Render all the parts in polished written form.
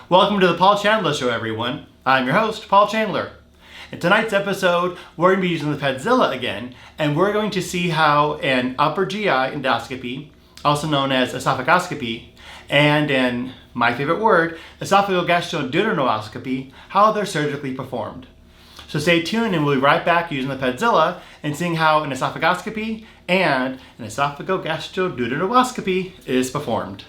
Welcome to the Paul Chandler Show, everyone. I'm your host, Paul Chandler. In tonight's episode, we're going to be using the Pedzilla again, and we're going to see how an upper GI endoscopy, also known as esophagoscopy, and in my favorite word, esophagogastroduodenoscopy, how they're surgically performed. So stay tuned and we'll be right back using the Pedzilla and seeing how an esophagoscopy and an esophagogastroduodenoscopy is performed.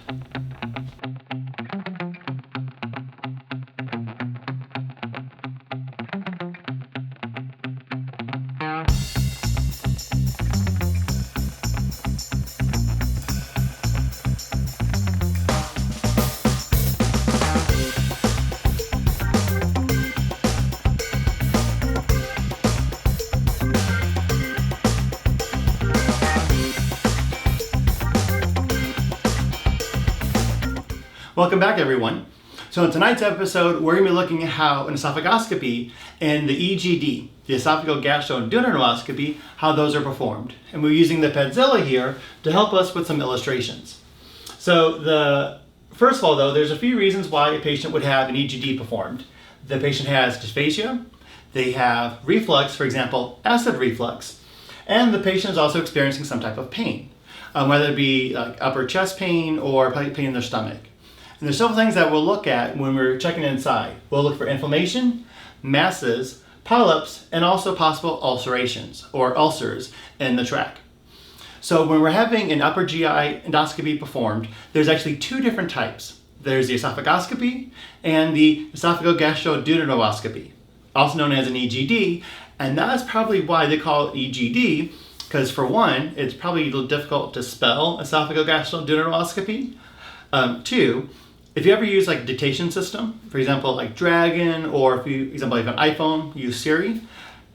Welcome back, everyone. So in tonight's episode, we're going to be looking at how an esophagoscopy and the EGD, the esophagogastroduodenoscopy, how those are performed. And we're using the Pedzilla here to help us with some illustrations. So first of all, though, there's a few reasons why a patient would have an EGD performed. The patient has dysphagia, they have reflux, for example, acid reflux, and the patient is also experiencing some type of pain, whether it be like upper chest pain or pain in their stomach. And there's several things that we'll look at when we're checking inside. We'll look for inflammation, masses, polyps, and also possible ulcerations or ulcers in the tract. So when we're having an upper GI endoscopy performed, there's actually two different types. There's the esophagoscopy and the esophagogastroduodenoscopy, also known as an EGD, and that's probably why they call it EGD, because for one, it's probably a little difficult to spell esophagogastroduodenoscopy. Two, if you ever use like a dictation system, for example, like Dragon, or if you, for example, you have an iPhone, use Siri.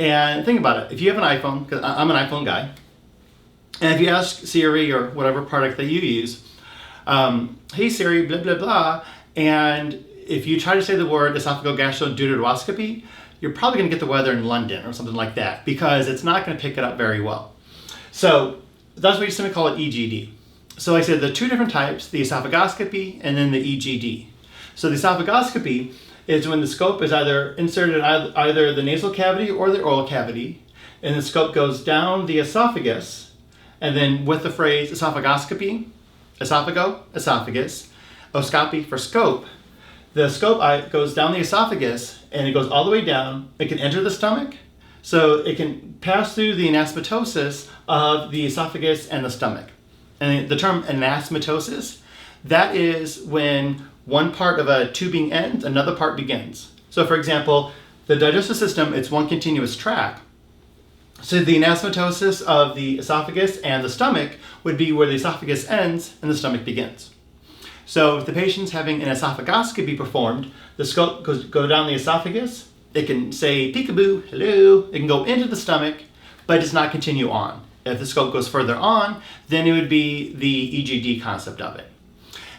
And think about it, if you have an iPhone, because I'm an iPhone guy, and if you ask Siri or whatever product that you use, hey Siri, blah, blah, blah, and if you try to say the word esophagogastroduodenoscopy, you're probably going to get the weather in London or something like that, because it's not going to pick it up very well. So that's why we just going to call it EGD. So like I said, the two different types, the esophagoscopy and then the EGD. So the esophagoscopy is when the scope is either inserted in either the nasal cavity or the oral cavity, and the scope goes down the esophagus, and then with the phrase esophagoscopy, esophagus, oscopy for scope, the scope goes down the esophagus and it goes all the way down. It can enter the stomach, so it can pass through the anastomosis of the esophagus and the stomach. And the term anastomosis, that is when one part of a tubing ends, another part begins. So for example, the digestive system, it's one continuous tract. So the anastomosis of the esophagus and the stomach would be where the esophagus ends and the stomach begins. So if the patient's having an esophagoscopy performed, the scope go down the esophagus, it can say peekaboo, hello, it can go into the stomach, but it does not continue on. If the scope goes further on, then it would be the EGD concept of it.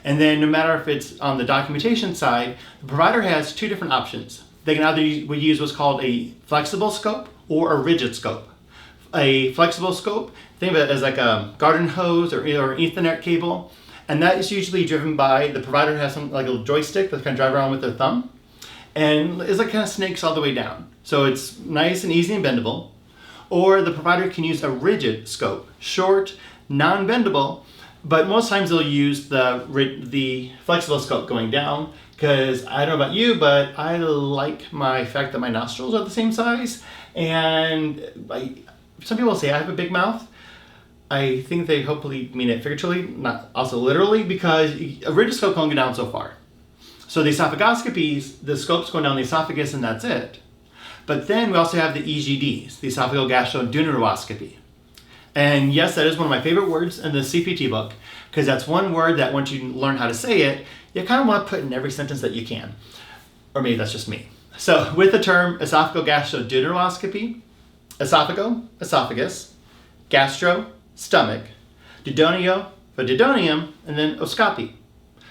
And then no matter if it's on the documentation side, the provider has two different options. They can either use what's called a flexible scope or a rigid scope. A flexible scope, think of it as like a garden hose or an Ethernet cable, and that is usually driven by the provider has some like a little joystick that kind of drive around with their thumb, and it's like kind of snakes all the way down. So it's nice and easy and bendable. Or the provider can use a rigid scope, short, non-bendable, but most times they'll use the flexible scope going down, because I don't know about you, but I like my fact that my nostrils are the same size, and some people say I have a big mouth. I think they hopefully mean it figuratively, not also literally, because a rigid scope can only go down so far. So the esophagoscopies, the scope's going down the esophagus and that's it. But then we also have the EGDs, the esophagogastroduodenoscopy. And yes, that is one of my favorite words in the CPT book, because that's one word that once you learn how to say it, you kind of want to put in every sentence that you can. Or maybe that's just me. So with the term esophagogastroduodenoscopy, esophagus, gastro, stomach, duodenio for duodenum, and then oscopy.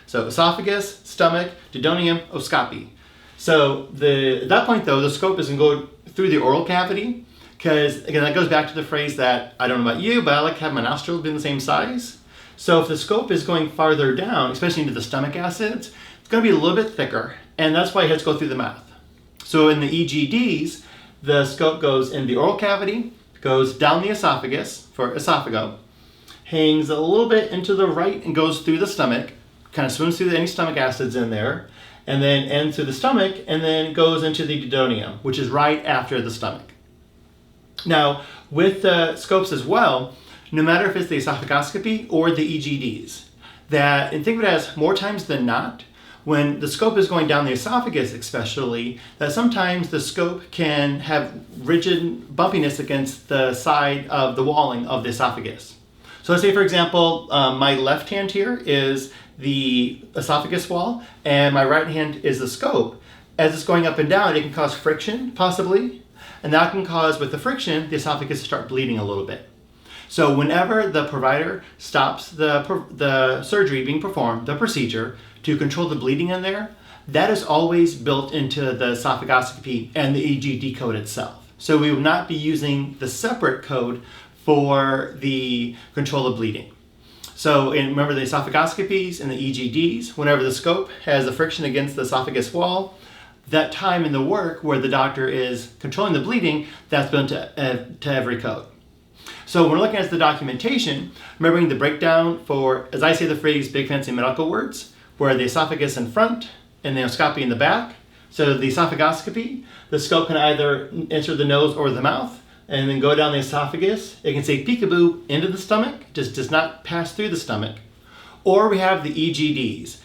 So esophagus, stomach, duodenum, oscopy. So at that point though, the scope is going to go through the oral cavity, because again, that goes back to the phrase that I don't know about you, but I like to have my nostrils be the same size. So if the scope is going farther down, especially into the stomach acids, it's going to be a little bit thicker, and that's why it has to go through the mouth. So in the EGDs, the scope goes in the oral cavity, goes down the esophagus for esophago, hangs a little bit into the right and goes through the stomach, kind of swims through any stomach acids in there, and then ends through the stomach, and then goes into the duodenum, which is right after the stomach. Now, with the scopes as well, no matter if it's the esophagoscopy or the EGDs, and think of it as more times than not, when the scope is going down the esophagus especially, that sometimes the scope can have rigid bumpiness against the side of the walling of the esophagus. So let's say, for example, my left hand here is the esophagus wall, and my right hand is the scope. As it's going up and down, it can cause friction, possibly, and that can cause, with the friction, the esophagus to start bleeding a little bit. So whenever the provider stops the surgery being performed, the procedure, to control the bleeding in there, that is always built into the esophagoscopy and the EGD code itself. So we will not be using the separate code for the control of bleeding. So remember the esophagoscopies and the EGDs, whenever the scope has the friction against the esophagus wall, that time in the work where the doctor is controlling the bleeding, that's built to every code. So when we're looking at the documentation, remembering the breakdown for, as I say the phrase, big fancy medical words, where the esophagus in front and the endoscopy in the back. So the esophagoscopy, the scope can either enter the nose or the mouth and then go down the esophagus. It can say peekaboo into the stomach, just does not pass through the stomach. Or we have the EGDs.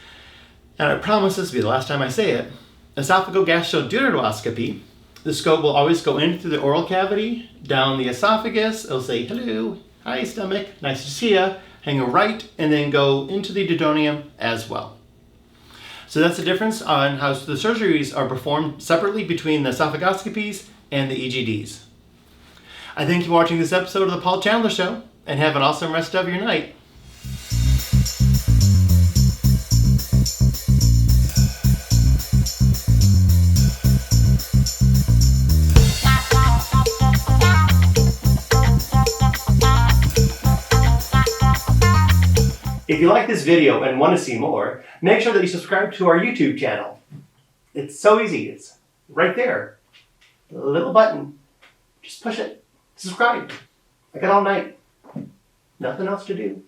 And I promise this will be the last time I say it. Esophagogastroduodenoscopy, the scope will always go in through the oral cavity, down the esophagus. It'll say, hello, hi stomach, nice to see ya. Hang a right, and then go into the duodenum as well. So that's the difference on how the surgeries are performed separately between the esophagoscopies and the EGDs. I thank you for watching this episode of the Paul Chandler Show, and have an awesome rest of your night. If you like this video and want to see more, make sure that you subscribe to our YouTube channel. It's so easy. It's right there. A little button. Just push it. Subscribe. I got all night. Nothing else to do.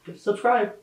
Just subscribe.